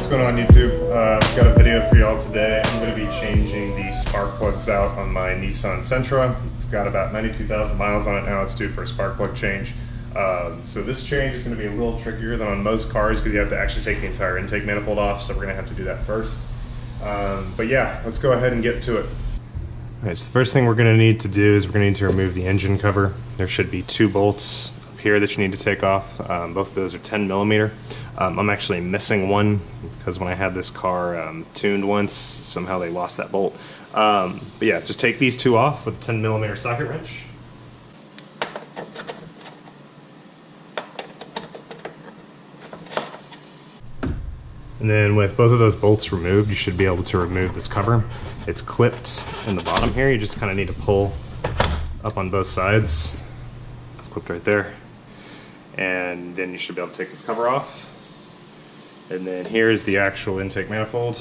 going on YouTube? I've got a video for y'all today. I'm going to be changing the spark plugs out on my Nissan Sentra. It's got about 92,000 miles on it now. It's due for a spark plug change. So this change is going to be a little trickier than on most cars because you have to actually take the entire intake manifold off, so we're going to have to do that first. But yeah, let's go ahead and get to it. Alright, so the first thing we're going to need to do is we're going to need to remove the engine cover. There should be 2 bolts up here that you need to take off. Both of those are 10 millimeter. I'm actually missing one because when I had this car tuned once, somehow they lost that bolt. But yeah, just take these 2 off with a 10 millimeter socket wrench. And then with both of those bolts removed, you should be able to remove this cover. It's clipped in the bottom here. You just kind of need to pull up on both sides. It's clipped right there. And then you should be able to take this cover off. And then here's the actual intake manifold.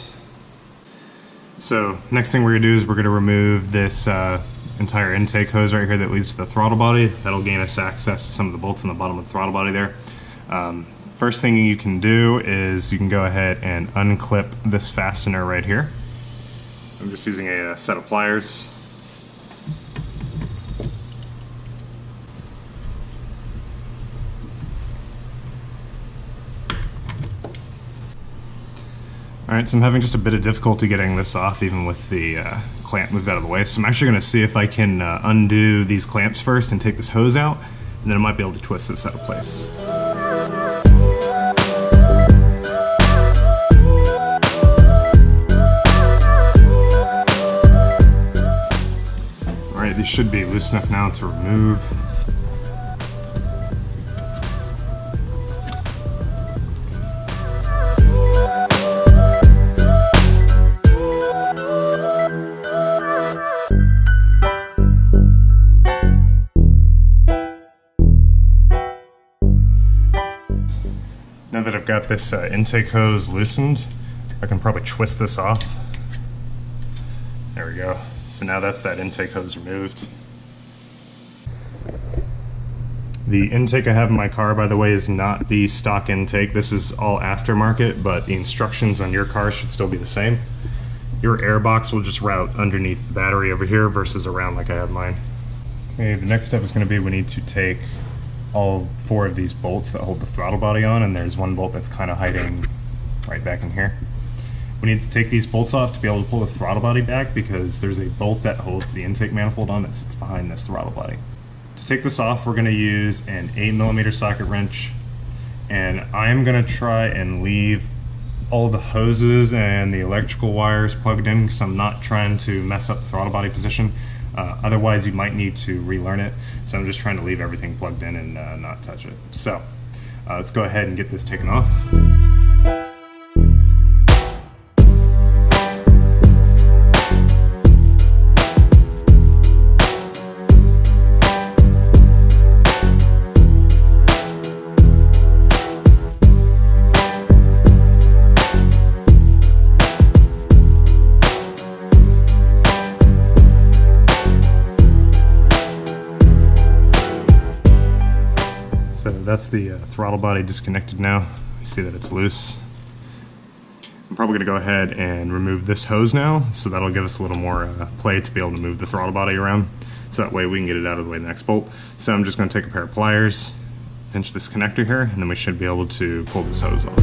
So next thing we're gonna do is we're gonna remove this entire intake hose right here that leads to the throttle body. That'll gain us access to some of the bolts on the bottom of the throttle body there. First thing you can do is you can go ahead and unclip this fastener right here. I'm just using a set of pliers. Alright, so I'm having just a bit of difficulty getting this off even with the clamp moved out of the way. So I'm actually going to see if I can undo these clamps first and take this hose out, and then I might be able to twist this out of place. Alright, these should be loose enough now to remove. Now that I've got this intake hose loosened, I can probably twist this off. There we go. So now that's that intake hose removed. The intake I have in my car, by the way, is not the stock intake. This is all aftermarket, but the instructions on your car should still be the same. Your air box will just route underneath the battery over here versus around like I have mine. Okay, the next step is going to be we need to take all 4 of these bolts that hold the throttle body on, and there's one bolt that's kind of hiding right back in here. We need to take these bolts off to be able to pull the throttle body back because there's a bolt that holds the intake manifold on that sits behind this throttle body. To take this off, we're going to use an 8 millimeter socket wrench, and I am going to try and leave all the hoses and the electrical wires plugged in because I'm not trying to mess up the throttle body position. Otherwise you might need to relearn it, so I'm just trying to leave everything plugged in and not touch it. So let's go ahead and get this taken off. That's the throttle body disconnected now. You see that it's loose. I'm probably going to go ahead and remove this hose now, so that'll give us a little more play to be able to move the throttle body around, so that way we can get it out of the way the next bolt. So I'm just going to take a pair of pliers, pinch this connector here, and then we should be able to pull this hose off.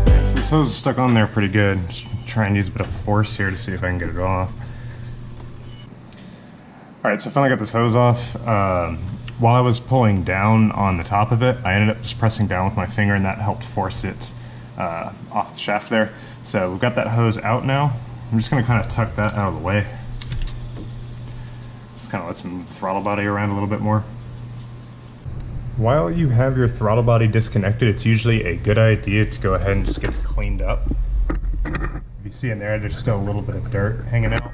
Okay, so this hose is stuck on there pretty good. Just try and use a bit of force here to see if I can get it off. Alright, so I finally got this hose off. While I was pulling down on the top of it, I ended up just pressing down with my finger, and that helped force it off the shaft there. So we've got that hose out now. I'm just going to kind of tuck that out of the way. Just kind of lets me move the throttle body around a little bit more. While you have your throttle body disconnected, it's usually a good idea to go ahead and just get it cleaned up. If you see in there's still a little bit of dirt hanging out.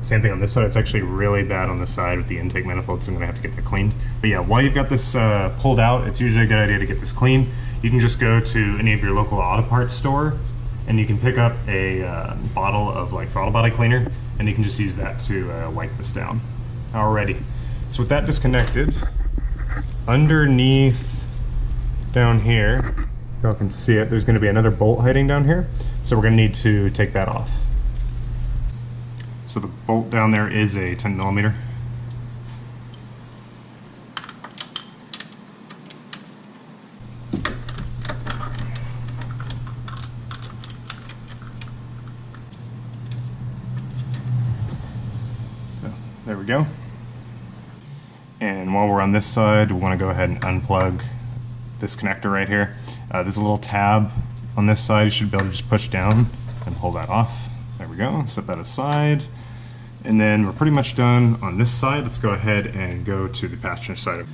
Same thing on this side. It's actually really bad on this side with the intake manifold, so I'm going to have to get that cleaned. But yeah, while you've got this pulled out, it's usually a good idea to get this clean. You can just go to any of your local auto parts store, and you can pick up a bottle of like throttle body cleaner, and you can just use that to wipe this down. Alrighty, so with that disconnected, underneath down here, y'all can see it, there's going to be another bolt hiding down here, so we're going to need to take that off. So the bolt down there is a 10 millimeter. So there we go. And while we're on this side, we want to go ahead and unplug this connector right here. There's a little tab on this side. You should be able to just push down and pull that off. There we go. Set that aside. And then we're pretty much done on this side. Let's go ahead and go to the passenger side.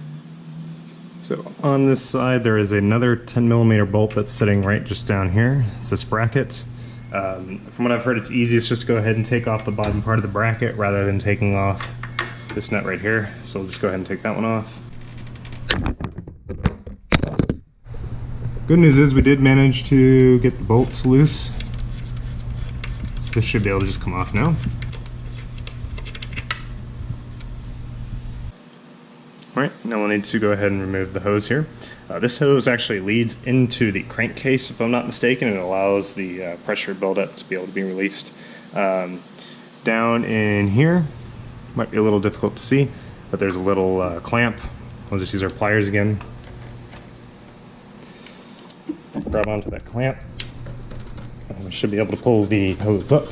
So on this side, there is another 10 millimeter bolt that's sitting right just down here. It's this bracket. From what I've heard, it's easiest just to go ahead and take off the bottom part of the bracket rather than taking off this nut right here. So we'll just go ahead and take that one off. Good news is we did manage to get the bolts loose. So this should be able to just come off now. Alright, now we'll need to go ahead and remove the hose here. This hose actually leads into the crankcase, if I'm not mistaken, and it allows the pressure buildup to be able to be released. Down in here, might be a little difficult to see, but there's a little clamp. We'll just use our pliers again. Grab onto that clamp. And we should be able to pull the hose up.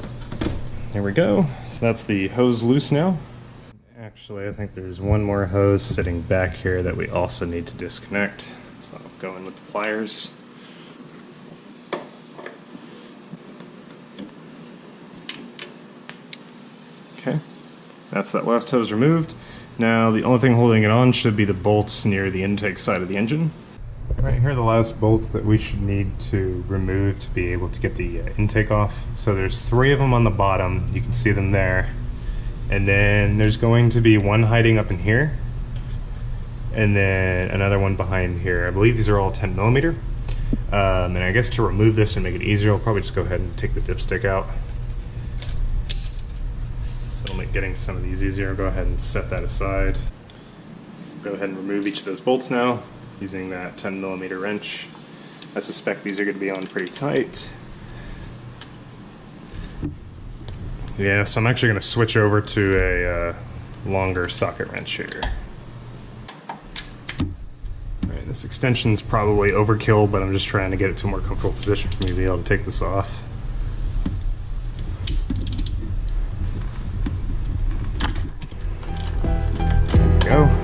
There we go. So that's the hose loose now. Actually, I think there's one more hose sitting back here that we also need to disconnect. So I'll go in with the pliers. Okay, that's that last hose removed. Now the only thing holding it on should be the bolts near the intake side of the engine. Right here are the last bolts that we should need to remove to be able to get the intake off. So there's 3 of them on the bottom, you can see them there. And then there's going to be one hiding up in here, and then another one behind here. I believe these are all 10 millimeter. And I guess to remove this and make it easier, I'll probably just go ahead and take the dipstick out. That'll make getting some of these easier. I'll go ahead and set that aside. Go ahead and remove each of those bolts now using that 10 millimeter wrench. I suspect these are going to be on pretty tight. Yeah, so I'm actually going to switch over to a longer socket wrench here. Alright, this extension's probably overkill, but I'm just trying to get it to a more comfortable position for me to be able to take this off. There we go.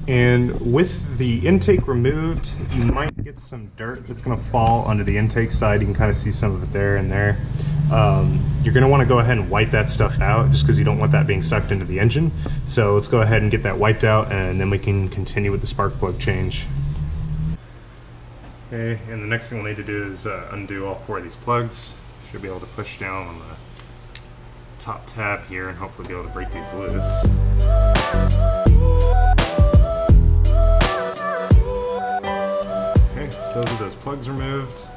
And with the intake removed, you might get some dirt that's going to fall onto the intake side. You can kind of see some of it there and there. You're going to want to go ahead and wipe that stuff out just because you don't want that being sucked into the engine. So let's go ahead and get that wiped out, and then we can continue with the spark plug change. Okay, and the next thing we'll need to do is undo all 4 of these plugs. Should be able to push down on the top tab here and hopefully be able to break these loose. Those are those plugs removed,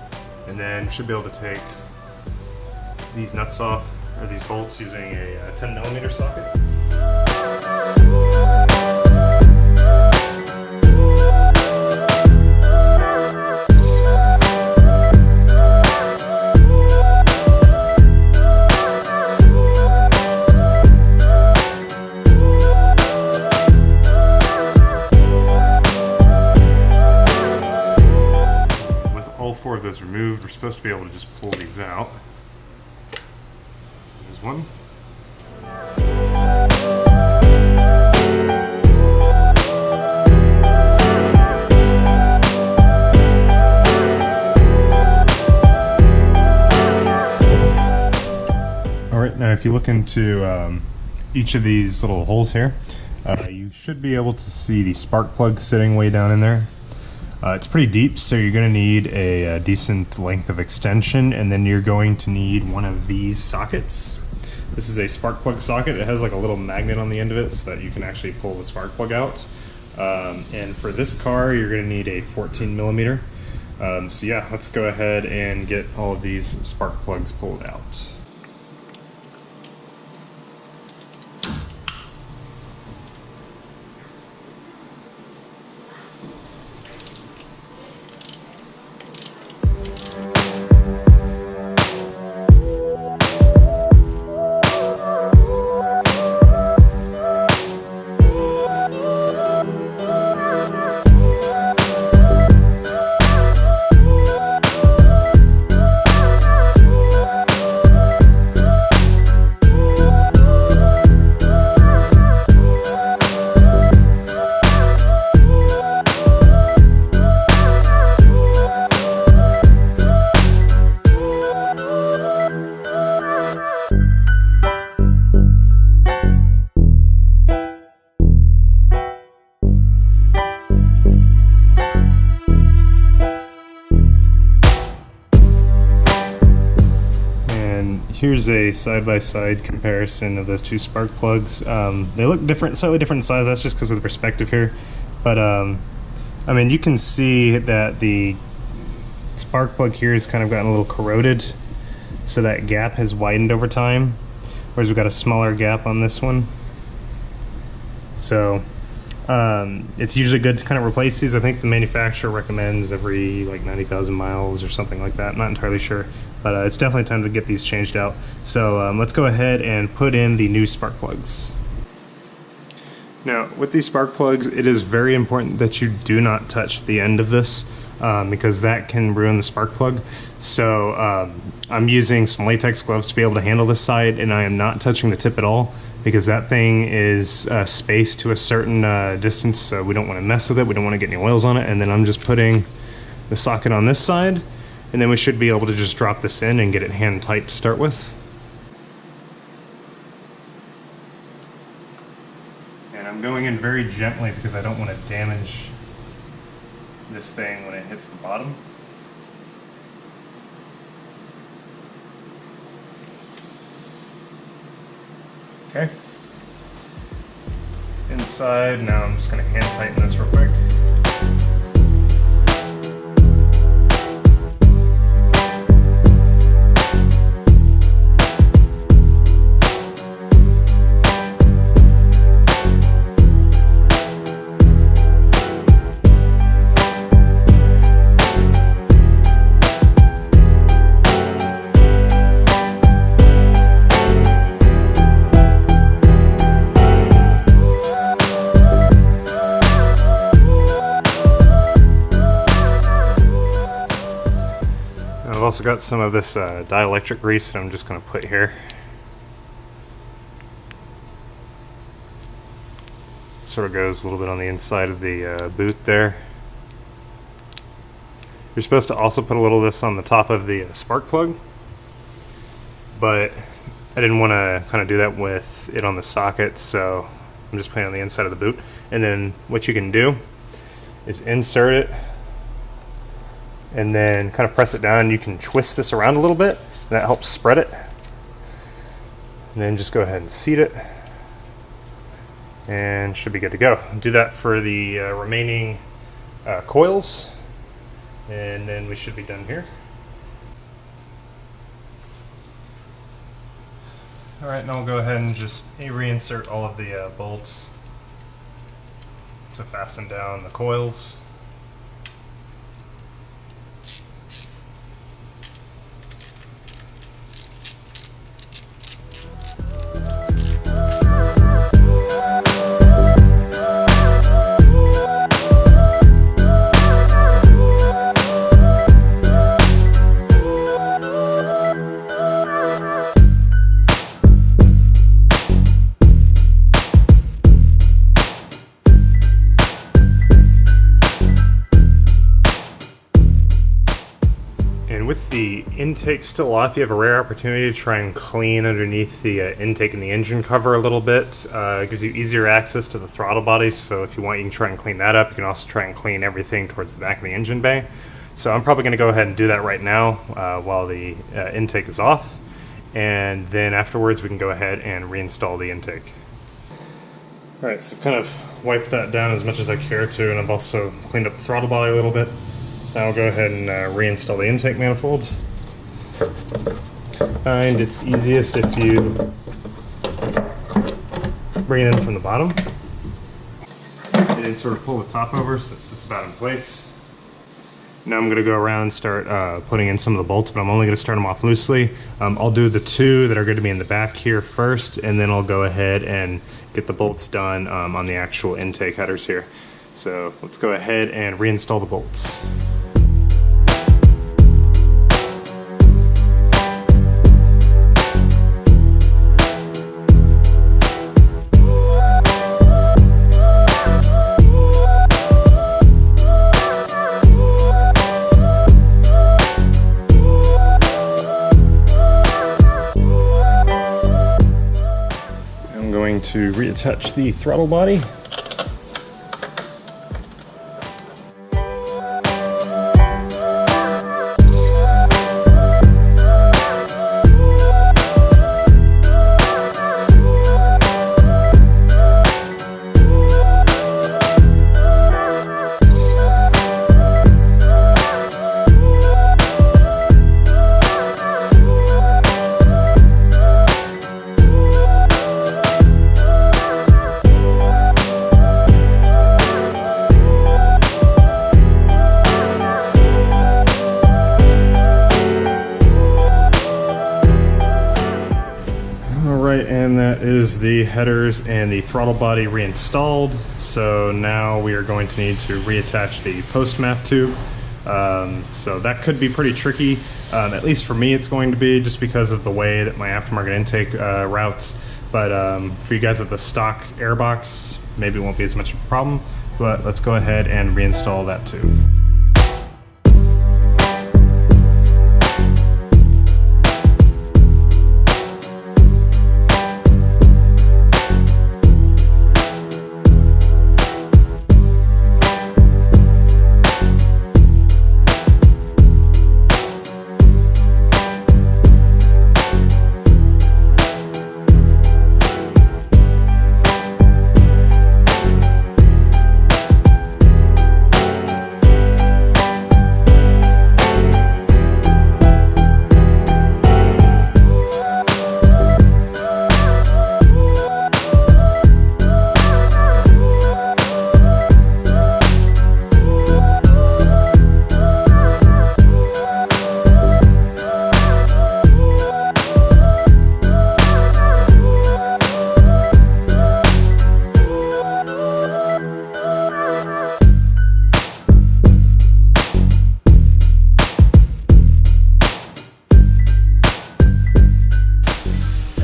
and then you should be able to take these nuts off, or these bolts, using a 10 millimeter socket. goes removed, we're supposed to be able to just pull these out. There's one. Alright, now if you look into each of these little holes here, you should be able to see the spark plug sitting way down in there. It's pretty deep, so you're going to need a decent length of extension, and then you're going to need one of these sockets. This is a spark plug socket. It has like a little magnet on the end of it so that you can actually pull the spark plug out. And for this car, you're going to need a 14 millimeter. So yeah, let's go ahead and get all of these spark plugs pulled out. Here's a side-by-side comparison of those two spark plugs. They look different, slightly different size. That's just because of the perspective here. But I mean, you can see that the spark plug here has kind of gotten a little corroded, so that gap has widened over time, whereas we've got a smaller gap on this one. So it's usually good to kind of replace these. I think the manufacturer recommends every like 90,000 miles or something like that. I'm not entirely sure, but it's definitely time to get these changed out. So let's go ahead and put in the new spark plugs. Now, with these spark plugs, it is very important that you do not touch the end of this because that can ruin the spark plug. So I'm using some latex gloves to be able to handle this side, and I am not touching the tip at all, because that thing is spaced to a certain distance, so we don't want to mess with it. We don't want to get any oils on it. And then I'm just putting the socket on this side, and then we should be able to just drop this in and get it hand tight to start with. And I'm going in very gently because I don't want to damage this thing when it hits the bottom. Okay. It's inside. Now I'm just going to hand tighten this real quick. I've also got some of this dielectric grease that I'm just going to put here. Sort of goes a little bit on the inside of the boot there. You're supposed to also put a little of this on the top of the spark plug, but I didn't want to kind of do that with it on the socket, so I'm just putting it on the inside of the boot. And then what you can do is insert it and then kind of press it down. You can twist this around a little bit, and that helps spread it. And then just go ahead and seat it, and should be good to go. Do that for the remaining coils, and then we should be done here. Alright, now we'll go ahead and just reinsert all of the bolts to fasten down the coils. intake's still off, you have a rare opportunity to try and clean underneath the intake and the engine cover a little bit. It gives you easier access to the throttle body, so if you want, you can try and clean that up. You can also try and clean everything towards the back of the engine bay. So I'm probably going to go ahead and do that right now while the intake is off, and then afterwards we can go ahead and reinstall the intake. Alright, so I've kind of wiped that down as much as I care to, and I've also cleaned up the throttle body a little bit. So now I'll go ahead and reinstall the intake manifold. And it's easiest if you bring it in from the bottom and then sort of pull the top over so it sits about in place. Now I'm going to go around and start putting in some of the bolts, but I'm only going to start them off loosely. I'll do the two that are going to be in the back here first, and then I'll go ahead and get the bolts done on the actual intake headers here. So let's go ahead and reinstall the bolts. To reattach the throttle body. And that is the headers and the throttle body reinstalled. So now we are going to need to reattach the post MAF tube. So that could be pretty tricky. At least for me it's going to be, just because of the way that my aftermarket intake routes. But for you guys with the stock airbox, maybe it won't be as much of a problem. But let's go ahead and reinstall that tube.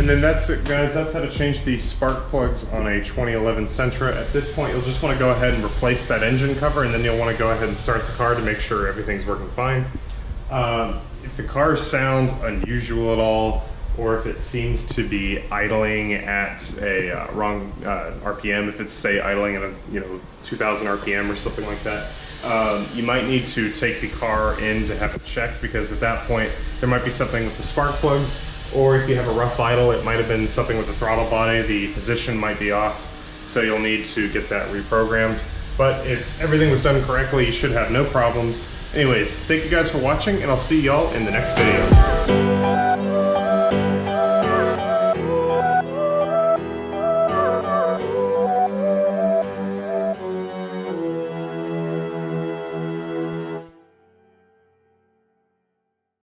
And then that's it, guys. That's how to change the spark plugs on a 2011 Sentra. At this point, you'll just want to go ahead and replace that engine cover, and then you'll want to go ahead and start the car to make sure everything's working fine. If the car sounds unusual at all, or if it seems to be idling at a wrong RPM, if it's, say, idling at a 2,000 RPM or something like that, you might need to take the car in to have it checked, because at that point there might be something with the spark plugs. Or if you have a rough idle, it might have been something with the throttle body, the position might be off, so you'll need to get that reprogrammed. But if everything was done correctly, you should have no problems. Anyways, thank you guys for watching, and I'll see y'all in the next video.